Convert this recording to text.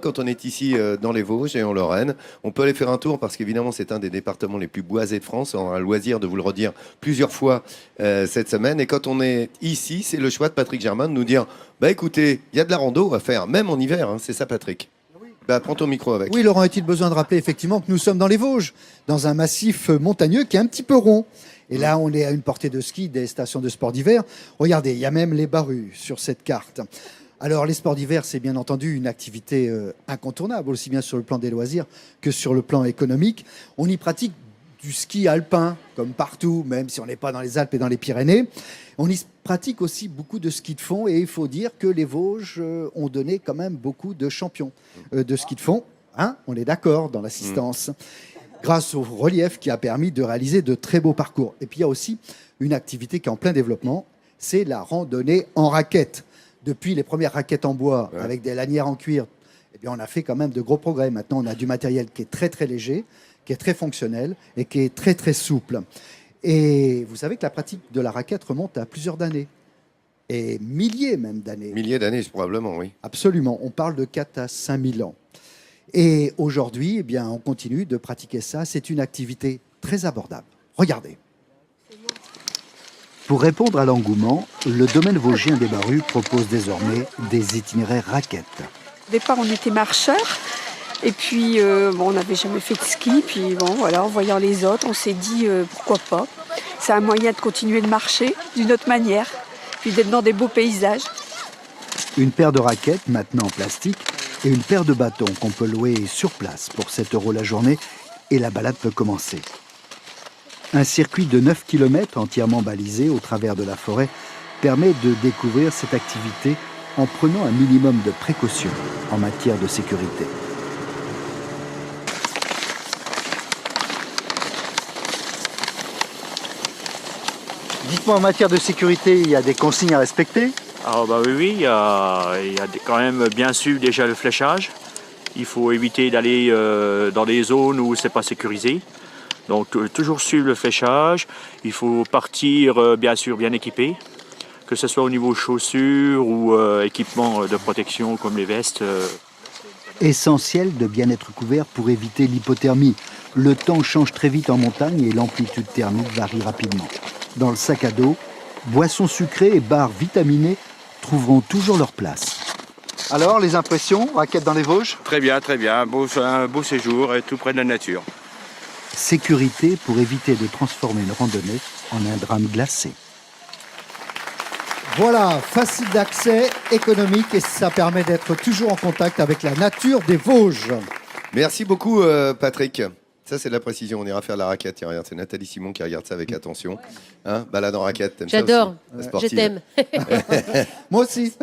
Quand on est ici dans les Vosges et en Lorraine, on peut aller faire un tour parce qu'évidemment c'est un des départements les plus boisés de France. On a le loisir de vous le redire plusieurs fois cette semaine. Et quand on est ici, c'est le choix de Patrick Germain de nous dire bah écoutez, il y a de la rando à faire, même en hiver, hein, c'est ça Patrick. Bah, prends ton micro avec. Oui, Laurent, est-il besoin de rappeler effectivement que nous sommes dans les Vosges, dans un massif montagneux qui est un petit peu rond. Et là, on est à une portée de ski des stations de sport d'hiver. Regardez, il y a même les Barrues sur cette carte. Alors, les sports d'hiver, c'est bien entendu une activité incontournable, aussi bien sur le plan des loisirs que sur le plan économique. On y pratique du ski alpin, comme partout, même si on n'est pas dans les Alpes et dans les Pyrénées. On y pratique aussi beaucoup de ski de fond et il faut dire que les Vosges ont donné quand même beaucoup de champions de ski de fond. Hein, on est d'accord dans l'assistance. Grâce au relief qui a permis de réaliser de très beaux parcours. Et puis il y a aussi une activité qui est en plein développement, c'est la randonnée en raquette. Depuis les premières raquettes en bois avec des lanières en cuir, eh bien, on a fait quand même de gros progrès. Maintenant, on a du matériel qui est très très léger, qui est très fonctionnel et qui est très très souple. Et vous savez que la pratique de la raquette remonte à plusieurs années. Et milliers même d'années. Milliers d'années probablement, oui. Absolument, on parle de 4 à 5 000 ans. Et aujourd'hui, eh bien, on continue de pratiquer ça. C'est une activité très abordable. Regardez. Pour répondre à l'engouement, le domaine vosgien des Barrues propose désormais des itinéraires raquettes. Au départ, on était marcheurs. Et puis, on n'avait jamais fait de ski. Puis, bon, voilà, en voyant les autres, on s'est dit pourquoi pas. C'est un moyen de continuer de marcher d'une autre manière. Puis d'être dans des beaux paysages. Une paire de raquettes, maintenant en plastique, et une paire de bâtons qu'on peut louer sur place pour 7 € la journée. Et la balade peut commencer. Un circuit de 9 km entièrement balisé au travers de la forêt permet de découvrir cette activité en prenant un minimum de précautions en matière de sécurité. Dites-moi, en matière de sécurité, il y a des consignes à respecter? Ah bah oui, il y a quand même bien suivre déjà le fléchage. Il faut éviter d'aller dans des zones où c'est pas sécurisé. Donc toujours suivre le fléchage. Il faut partir bien sûr bien équipé, que ce soit au niveau chaussures ou équipement de protection comme les vestes. Essentiel de bien être couvert pour éviter l'hypothermie. Le temps change très vite en montagne et l'amplitude thermique varie rapidement. Dans le sac à dos, boissons sucrées et barres vitaminées trouveront toujours leur place. Alors, les impressions, raquettes dans les Vosges? Très bien, un beau séjour et tout près de la nature. Sécurité pour éviter de transformer une randonnée en un drame glacé. Voilà, facile d'accès, économique et ça permet d'être toujours en contact avec la nature des Vosges. Merci beaucoup Patrick. Ça c'est de la précision, on ira faire la raquette. Tiens, regarde, c'est Nathalie Simon qui regarde ça avec attention. Hein, balade en raquette, t'aimes ça aussi? J'adore, La je sportive. t'aime. Moi aussi.